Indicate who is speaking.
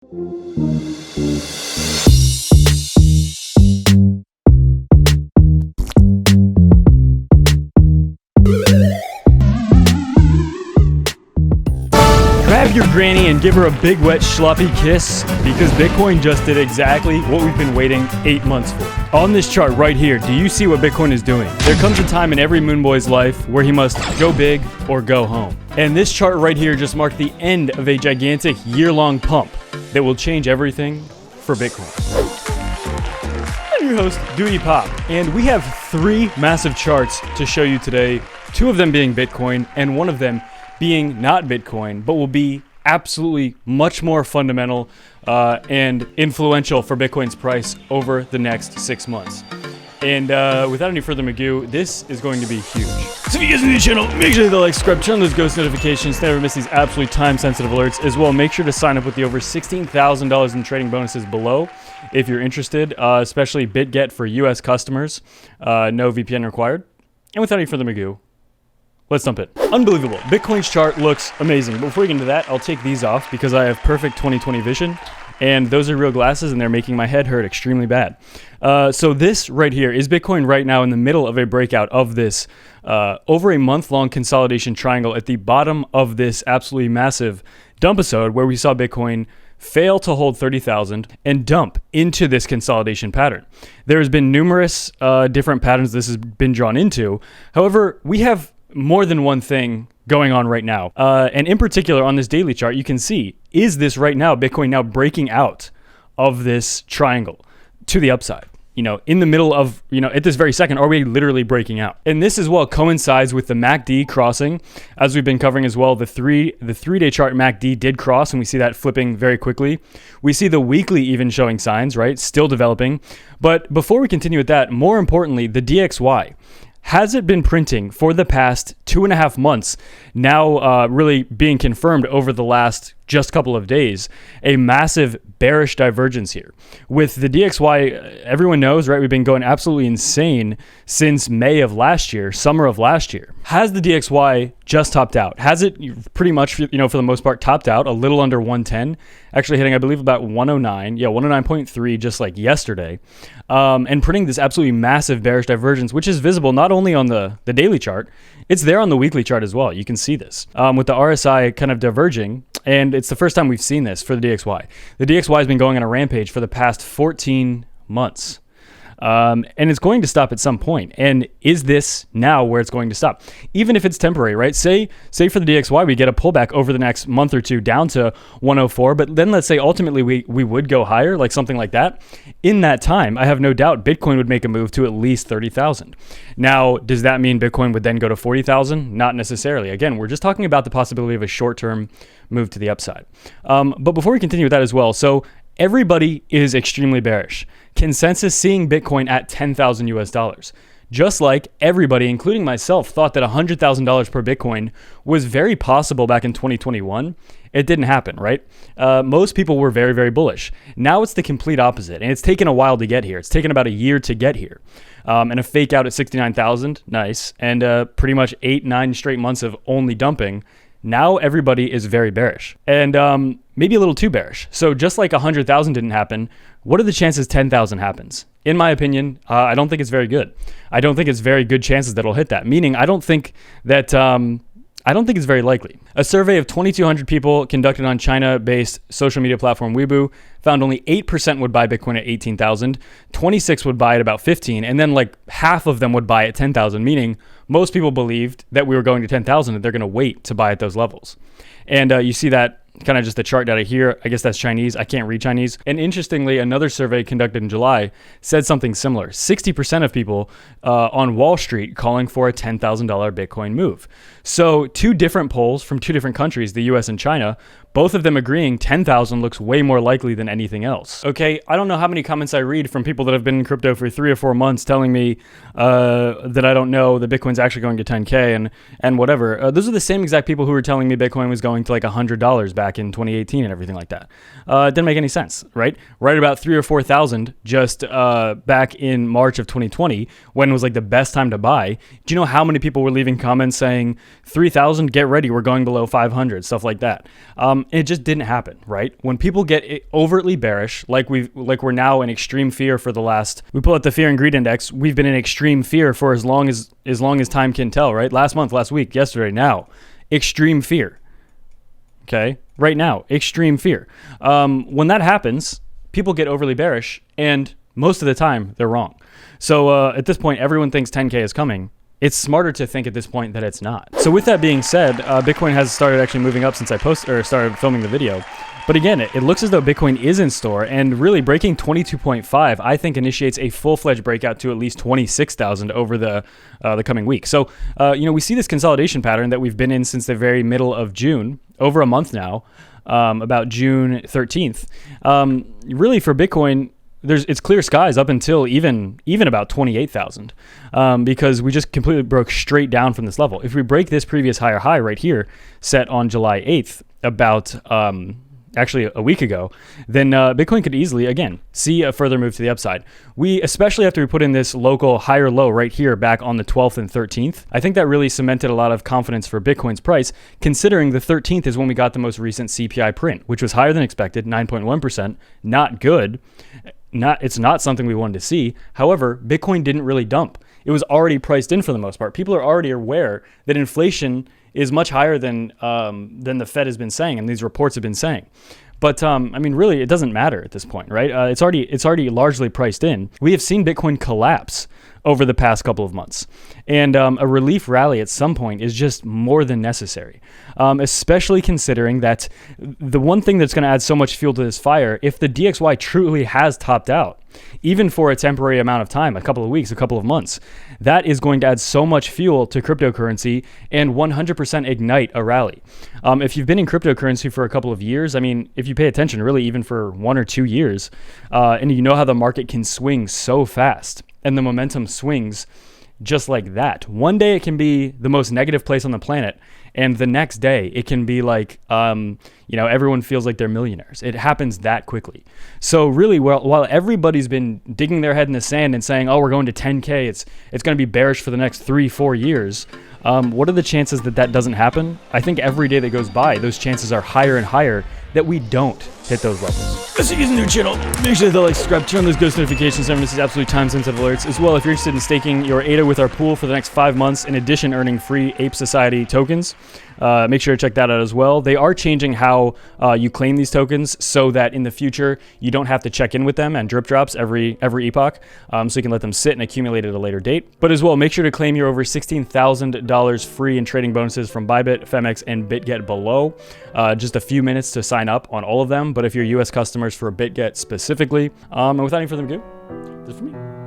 Speaker 1: Grab your granny and give her a big wet schluffy kiss, because Bitcoin just did exactly what we've been waiting 8 months for. On this chart right here, do you see what Bitcoin is doing? There comes a time in every Moon Boy's life where he must go big or go home. And this chart right here just marked the end of a gigantic year-long pump that will change everything for Bitcoin. I'm your host, Dewey Pop, and we have 3 massive charts to show you today, 2 of them being Bitcoin and 1 of them being not Bitcoin, but will be absolutely much more fundamental and influential for Bitcoin's price over the next 6 months. And without any further ado, this is going to be huge. So if you guys are new to the channel, make sure to hit the like, subscribe, turn on those ghost notifications to never miss these absolutely time-sensitive alerts. As well, make sure to sign up with the over $16,000 in trading bonuses below if you're interested, especially BitGET for US customers. No VPN required. And without any further ado, let's dump it. Unbelievable. Bitcoin's chart looks amazing. But before we get into that, I'll take these off because I have perfect 20/20 vision. And those are real glasses, and they're making my head hurt extremely bad. So this right here is Bitcoin right now in the middle of a breakout of this over a month-long consolidation triangle at the bottom of this absolutely massive dump episode where we saw Bitcoin fail to hold 30,000 and dump into this consolidation pattern. There's been numerous different patterns this has been drawn into. However, we have more than one thing going on right now. And in particular on this daily chart, you can see, is this right now, Bitcoin now breaking out of this triangle to the upside? You know, in the middle of, at this very second, are we literally breaking out? And this as well coincides with the MACD crossing, as we've been covering as well. The three-day chart MACD did cross, and we see that flipping very quickly. We see the weekly even showing signs, right? Still developing. But before we continue with that, more importantly, the DXY. Has it been printing for the past 2.5 months, now really being confirmed over the last just couple of days, a massive bearish divergence here. With the DXY, everyone knows, right? We've been going absolutely insane since May of last year, summer of last year. Has the DXY just topped out? Has it pretty much, for the most part, topped out a little under 110, actually hitting, I believe, about 109, 109.3 just like yesterday, and printing this absolutely massive bearish divergence, which is visible not only on the daily chart, it's there on the weekly chart as well. You can see this with the RSI kind of diverging. And it's the first time we've seen this for the DXY. The DXY has been going on a rampage for the past 14 months. And it's going to stop at some point. And is this now where it's going to stop? Even if it's temporary, right? Say for the DXY, we get a pullback over the next month or two down to 104. But then let's say ultimately we would go higher, like something like that. In that time, I have no doubt Bitcoin would make a move to at least 30,000. Now, does that mean Bitcoin would then go to 40,000? Not necessarily. Again, we're just talking about the possibility of a short-term move to the upside. But before we continue with that as well, so everybody is extremely bearish. Consensus seeing Bitcoin at 10,000 US dollars. Just like everybody, including myself, thought that $100,000 per Bitcoin was very possible back in 2021. It didn't happen, right? Most people were very, very bullish. Now it's the complete opposite, and it's taken a while to get here. It's taken about a year to get here. And a fake out at 69,000, nice. And pretty much 8-9 straight months of only dumping. Now everybody is very bearish and maybe a little too bearish. So just like 100,000 didn't happen, what are the chances 10,000 happens? In my opinion, I don't think it's very good. I don't think it's very good chances that it'll hit that. Meaning, I don't think it's very likely. A survey of 2,200 people conducted on China-based social media platform Weibo found only 8% would buy Bitcoin at 18,000, 26 would buy at about 15, and then like half of them would buy at 10,000, meaning most people believed that we were going to 10,000 and they're going to wait to buy at those levels. And you see that kind of just the chart data here. I guess that's Chinese. I can't read Chinese. And interestingly, another survey conducted in July said something similar. 60% of people on Wall Street calling for a $10,000 Bitcoin move. So 2 different polls from 2 different countries, the US and China, both of them agreeing 10,000 looks way more likely than anything else. Okay, I don't know how many comments I read from people that have been in crypto for 3 or 4 months telling me that I don't know that Bitcoin's actually going to 10K and whatever. Those are the same exact people who were telling me Bitcoin was going to like $100 back in 2018 and everything like that. It didn't make any sense, right? Right about 3,000 or 4,000 just back in March of 2020 when it was like the best time to buy. Do you know how many people were leaving comments saying 3,000, get ready, we're going below 500, stuff like that. It just didn't happen, right? When people get overtly bearish, like we're now in extreme fear for the last, we pull out the fear and greed index, we've been in extreme fear for as long as time can tell, right? Last month, last week, yesterday, now, extreme fear. Okay, right now, extreme fear. When that happens, people get overly bearish, and most of the time, they're wrong. So at this point, everyone thinks 10K is coming. It's smarter to think at this point that it's not. So with that being said, Bitcoin has started actually moving up since I started filming the video. But again, it looks as though Bitcoin is in store, and really breaking 22.5, I think, initiates a full-fledged breakout to at least 26,000 over the coming week. So, we see this consolidation pattern that we've been in since the very middle of June, over a month now, about June 13th. Really, for Bitcoin, it's clear skies up until even about 28,000, because we just completely broke straight down from this level. If we break this previous higher high right here, set on July 8th, about actually a week ago, then Bitcoin could easily, again, see a further move to the upside. Especially after we put in this local higher low right here back on the 12th and 13th, I think that really cemented a lot of confidence for Bitcoin's price, considering the 13th is when we got the most recent CPI print, which was higher than expected, 9.1%, not good. It's not something we wanted to see. However, Bitcoin didn't really dump. It was already priced in for the most part. People are already aware that inflation is much higher than the Fed has been saying and these reports have been saying. But really, it doesn't matter at this point, right? It's already largely priced in. We have seen Bitcoin collapse over the past couple of months, and a relief rally at some point is just more than necessary, especially considering that the one thing that's going to add so much fuel to this fire, if the DXY truly has topped out, even for a temporary amount of time, a couple of weeks, a couple of months, that is going to add so much fuel to cryptocurrency and 100% ignite a rally. If you've been in cryptocurrency for a couple of years, if you pay attention, really even for 1 or 2 years, and you know how the market can swing so fast and the momentum swings just like that. One day it can be the most negative place on the planet, and the next day it can be like, everyone feels like they're millionaires. It happens that quickly. So really, while everybody's been digging their head in the sand and saying, oh, we're going to 10K, it's going to be bearish for the next 3-4 years, what are the chances that doesn't happen? I think every day that goes by, those chances are higher and higher that we don't hit those levels. If you're a new channel, make sure to like, subscribe, turn on those ghost notifications so you don't miss these absolute time-sensitive alerts. As well, if you're interested in staking your ADA with our pool for the next 5 months, in addition earning free Ape Society tokens, make sure to check that out as well. They are changing how you claim these tokens so that in the future you don't have to check in with them and drip drops every epoch, so you can let them sit and accumulate at a later date. But as well, make sure to claim your over $16,000 free in trading bonuses from Bybit, Femex, and BitGet below. Just a few minutes to sign up on all of them, but if you're US customers for BitGet specifically. And without any further ado, that's it for me.